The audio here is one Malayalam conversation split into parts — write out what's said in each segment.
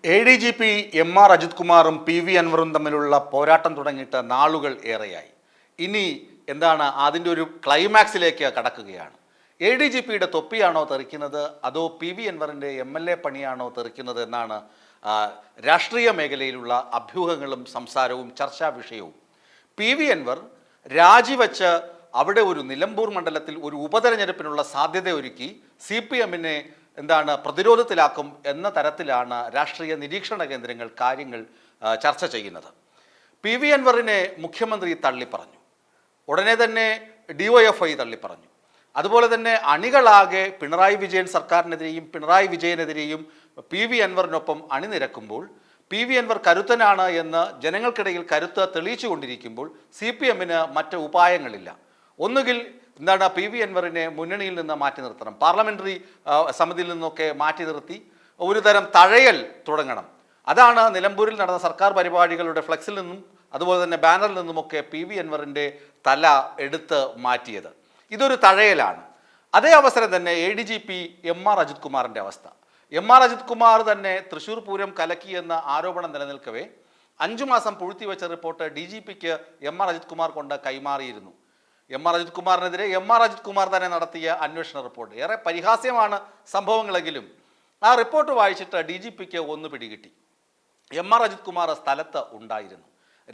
ADGP MR അജിത് കുമാറും PV അൻവറും തമ്മിലുള്ള പോരാട്ടം തുടങ്ങിയിട്ട് നാളുകൾ ഏറെയായി. ഇനി എന്താണ് അതിൻ്റെ ഒരു ക്ലൈമാക്സിലേക്ക് കടക്കുകയാണ്. ADGPയുടെ തൊപ്പിയാണോ തെറിക്കുന്നത് അതോ PV അൻവറിൻ്റെ MLA പണിയാണോ തെറിക്കുന്നത് എന്നാണ് രാഷ്ട്രീയ മേഖലയിലുള്ള അഭ്യൂഹങ്ങളും സംസാരവും ചർച്ചാ വിഷയവും. PV അൻവർ രാജിവെച്ച് അവിടെ ഒരു നിലമ്പൂർ മണ്ഡലത്തിൽ ഒരു ഉപതെരഞ്ഞെടുപ്പിനുള്ള സാധ്യത ഒരുക്കി CPMനെ പ്രതിരോധത്തിലാക്കും എന്ന തരത്തിലാണ് രാഷ്ട്രീയ നിരീക്ഷണ കേന്ദ്രങ്ങൾ കാര്യങ്ങൾ ചർച്ച ചെയ്യുന്നത്. PV അൻവറിനെ മുഖ്യമന്ത്രി തള്ളിപ്പറഞ്ഞു, ഉടനെ തന്നെ DYFI തള്ളിപ്പറഞ്ഞു. അതുപോലെ തന്നെ അണികളാകെ പിണറായി വിജയൻ സർക്കാരിനെതിരെയും പിണറായി വിജയനെതിരെയും PV അൻവറിനൊപ്പം അണിനിരക്കുമ്പോൾ PV അൻവർ കരുത്തനാണ് എന്ന് ജനങ്ങൾക്കിടയിൽ കരുത്ത് തെളിയിച്ചുകൊണ്ടിരിക്കുമ്പോൾ CPMന് മറ്റ് ഉപായങ്ങളില്ല. ഒന്നുകിൽ PV അൻവറിനെ മുന്നണിയിൽ നിന്ന് മാറ്റി നിർത്തണം, പാർലമെന്ററി സമിതിയിൽ നിന്നൊക്കെ മാറ്റി നിർത്തി ഒരു തരം തഴയൽ തുടങ്ങണം. അതാണ് നിലമ്പൂരിൽ നടന്ന സർക്കാർ പരിപാടികളുടെ ഫ്ലെക്സിൽ നിന്നും അതുപോലെ തന്നെ ബാനറിൽ നിന്നുമൊക്കെ PV അൻവറിൻ്റെ തല എടുത്ത് മാറ്റിയത്. ഇതൊരു തഴയലാണ്. അതേ അവസരം തന്നെ ADGP MR അജിത് കുമാറിൻ്റെ അവസ്ഥ. MR അജിത് കുമാർ തന്നെ തൃശ്ശൂർ പൂരം കലക്കിയെന്ന ആരോപണം നിലനിൽക്കവേ 5 മാസം പൂഴ്ത്തിവെച്ച റിപ്പോർട്ട് DGPക്ക് MR അജിത് കുമാർ കൊണ്ട് കൈമാറിയിരുന്നു. MR അജിത് കുമാറിനെതിരെ MR അജിത് കുമാർ തന്നെ നടത്തിയ അന്വേഷണ റിപ്പോർട്ട് ഏറെ പരിഹാസ്യമാണ് സംഭവങ്ങളെങ്കിലും ആ റിപ്പോർട്ട് വായിച്ചിട്ട് DGPക്ക് ഒന്ന് പിടികിട്ടി. MR അജിത് കുമാർ സ്ഥലത്ത് ഉണ്ടായിരുന്നു.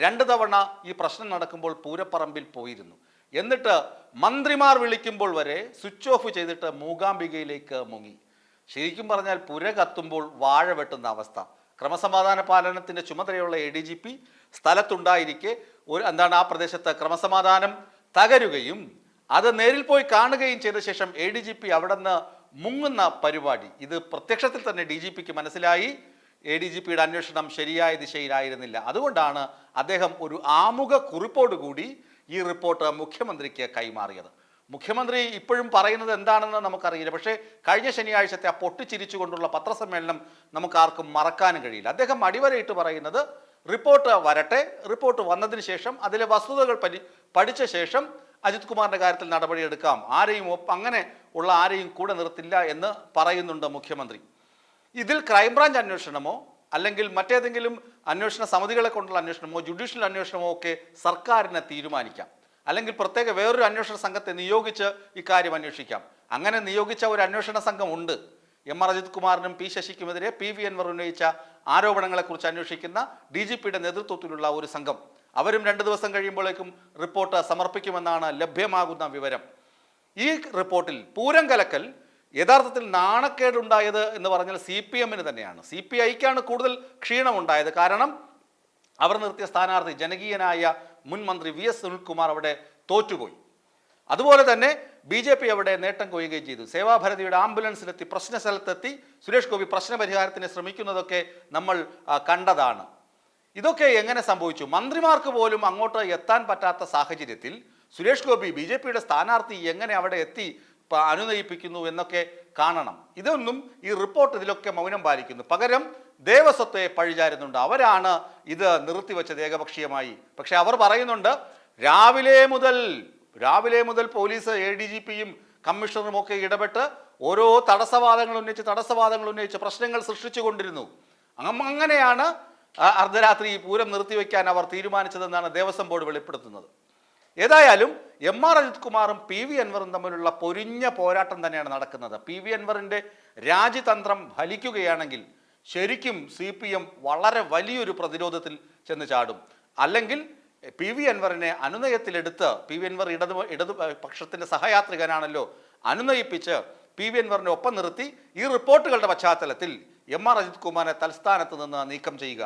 2 തവണ ഈ പ്രശ്നം നടക്കുമ്പോൾ പൂരപ്പറമ്പിൽ പോയിരുന്നു. എന്നിട്ട് മന്ത്രിമാർ വിളിക്കുമ്പോൾ വരെ സ്വിച്ച് ഓഫ് ചെയ്തിട്ട് മൂകാംബികയിലേക്ക് മുങ്ങി. ശരിക്കും പറഞ്ഞാൽ പുര കത്തുമ്പോൾ വാഴ വെട്ടുന്ന അവസ്ഥ. ക്രമസമാധാന പാലനത്തിൻ്റെ ചുമതലയുള്ള ADGP സ്ഥലത്തുണ്ടായിരിക്കെ ആ പ്രദേശത്ത് ക്രമസമാധാനം തകരുകയും അത് നേരിൽ പോയി കാണുകയും ചെയ്ത ശേഷം ADGP അവിടെ നിന്ന് മുങ്ങുന്ന പരിപാടി. ഇത് പ്രത്യക്ഷത്തിൽ തന്നെ DGPക്ക് മനസ്സിലായി ADGPയുടെ അന്വേഷണം ശരിയായ ദിശയിലായിരുന്നില്ല. അതുകൊണ്ടാണ് അദ്ദേഹം ഒരു ആമുഖ കുറിപ്പോടുകൂടി ഈ റിപ്പോർട്ട് മുഖ്യമന്ത്രിക്ക് കൈമാറിയത്. മുഖ്യമന്ത്രി ഇപ്പോഴും പറയുന്നത് എന്താണെന്ന് നമുക്കറിയില്ല. പക്ഷേ കഴിഞ്ഞ ശനിയാഴ്ചത്തെ ആ പൊട്ടിച്ചിരിച്ചുകൊണ്ടുള്ള പത്രസമ്മേളനം നമുക്കാർക്കും മറക്കാനും കഴിയില്ല. അദ്ദേഹം അടിവരയിട്ട് പറയുന്നത് റിപ്പോർട്ട് വരട്ടെ, റിപ്പോർട്ട് വന്നതിന് ശേഷം അതിലെ വസ്തുതകൾ പഠിച്ച ശേഷം അജിത് കുമാറിൻ്റെ കാര്യത്തിൽ നടപടിയെടുക്കാം, അങ്ങനെ ഉള്ള ആരെയും കൂടെ നിർത്തില്ല എന്ന് പറയുന്നുണ്ട് മുഖ്യമന്ത്രി. ഇതിൽ ക്രൈംബ്രാഞ്ച് അന്വേഷണമോ അല്ലെങ്കിൽ മറ്റേതെങ്കിലും അന്വേഷണ സമിതികളെ കൊണ്ടുള്ള അന്വേഷണമോ ജുഡീഷ്യൽ അന്വേഷണമോ ഒക്കെ സർക്കാരിനെ തീരുമാനിക്കാം. അല്ലെങ്കിൽ പ്രത്യേക വേറൊരു അന്വേഷണ സംഘത്തെ നിയോഗിച്ച് ഇക്കാര്യം അന്വേഷിക്കാം. അങ്ങനെ നിയോഗിച്ച ഒരു അന്വേഷണ സംഘം ഉണ്ട്. MR Ajith കുമാറിനും P ശശിക്കുമെതിരെ PV Anwar ഉന്നയിച്ച ആരോപണങ്ങളെക്കുറിച്ച് അന്വേഷിക്കുന്ന DGPയുടെ നേതൃത്വത്തിലുള്ള ഒരു സംഘം. അവരും 2 ദിവസം കഴിയുമ്പോഴേക്കും റിപ്പോർട്ട് സമർപ്പിക്കുമെന്നാണ് ലഭ്യമാകുന്ന വിവരം. ഈ റിപ്പോർട്ടിൽ പൂരം കലക്കൽ യഥാർത്ഥത്തിൽ നാണക്കേടുണ്ടായത് എന്ന് പറഞ്ഞാൽ CPMന് തന്നെയാണ്. CPIക്കാണ് കൂടുതൽ ക്ഷീണമുണ്ടായത്. കാരണം അവർ നിർത്തിയ സ്ഥാനാർത്ഥി ജനകീയനായ മുൻ മന്ത്രി VS സുനിൽകുമാർ അവിടെ തോറ്റുപോയി. അതുപോലെ തന്നെ BJP അവിടെ നേട്ടം കൊയ്യുകയും ചെയ്തു. സേവാഭാരതിയുടെ ആംബുലൻസിലെത്തി പ്രശ്ന സ്ഥലത്തെത്തി സുരേഷ് ഗോപി പ്രശ്നപരിഹാരത്തിന് ശ്രമിക്കുന്നതൊക്കെ നമ്മൾ കണ്ടതാണ്. ഇതൊക്കെ എങ്ങനെ സംഭവിച്ചു? മന്ത്രിമാർക്ക് പോലും അങ്ങോട്ട് എത്താൻ പറ്റാത്ത സാഹചര്യത്തിൽ സുരേഷ് ഗോപി BJPയുടെ സ്ഥാനാർത്ഥി എങ്ങനെ അവിടെ എത്തി അനുനയിപ്പിക്കുന്നു എന്നൊക്കെ കാണണം. ഇതൊന്നും ഈ റിപ്പോർട്ട് ഇതിലൊക്കെ മൗനം പാലിക്കുന്നു. പകരം ദേവസ്വത്തെ പഴിചാരുന്നുണ്ട്. അവരാണ് ഇത് നിർത്തിവെച്ചത് ഏകപക്ഷീയമായി. പക്ഷെ അവർ പറയുന്നുണ്ട് രാവിലെ മുതൽ പോലീസ് ADGPയും കമ്മീഷണറും ഒക്കെ ഇടപെട്ട് ഓരോ തടസ്സവാദങ്ങൾ ഉന്നയിച്ച് പ്രശ്നങ്ങൾ സൃഷ്ടിച്ചു കൊണ്ടിരുന്നു. അങ്ങനെയാണ് അർദ്ധരാത്രി പൂരം നിർത്തിവെക്കാൻ അവർ തീരുമാനിച്ചതെന്നാണ് ദേവസ്വം ബോർഡ് വെളിപ്പെടുത്തുന്നത്. ഏതായാലും MR അജിത് കുമാറും PV അൻവറും തമ്മിലുള്ള പൊരിഞ്ഞ പോരാട്ടം തന്നെയാണ് നടക്കുന്നത്. PV അൻവറിൻ്റെ രാജിതന്ത്രം ഫലിക്കുകയാണെങ്കിൽ ശരിക്കും CPM വളരെ വലിയൊരു പ്രതിരോധത്തിൽ ചെന്ന് ചാടും. അല്ലെങ്കിൽ PV അൻവറിനെ അനുനയത്തിലെടുത്ത് PV അൻവർ ഇടതു പക്ഷത്തിൻ്റെ സഹയാത്രികനാണല്ലോ, അനുനയിപ്പിച്ച് PV അൻവറിനെ ഒപ്പം നിർത്തി ഈ റിപ്പോർട്ടുകളുടെ പശ്ചാത്തലത്തിൽ MR അജിത് കുമാറിനെ തൽസ്ഥാനത്ത് നിന്ന് നീക്കം ചെയ്യുക.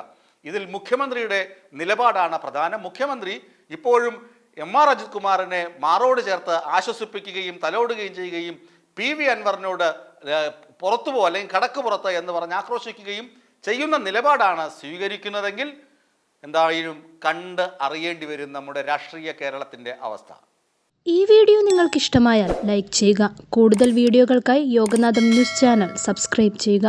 ഇതിൽ മുഖ്യമന്ത്രിയുടെ നിലപാടാണ് പ്രധാനം. മുഖ്യമന്ത്രി ഇപ്പോഴും MR അജിത് കുമാറിനെ മാറോട് ചേർത്ത് ആശ്വസിപ്പിക്കുകയും തലോടുകയും ചെയ്യുകയും PV അൻവറിനോട് പുറത്തുപോ അല്ലെങ്കിൽ കടക്ക് പുറത്ത് എന്ന് പറഞ്ഞ് ആക്രോശിക്കുകയും ചെയ്യുന്ന നിലപാടാണ് സ്വീകരിക്കുന്നതെങ്കിൽ എന്തായാലും കണ്ട് അറിയേണ്ടി വരും നമ്മുടെ രാഷ്ട്രീയ കേരളത്തിൻ്റെ അവസ്ഥ. ഈ വീഡിയോ നിങ്ങൾക്ക് ഇഷ്ടമായാൽ ലൈക്ക് ചെയ്യുക. കൂടുതൽ വീഡിയോകൾക്കായി യോഗനാഥം ന്യൂസ് ചാനൽ സബ്സ്ക്രൈബ് ചെയ്യുക.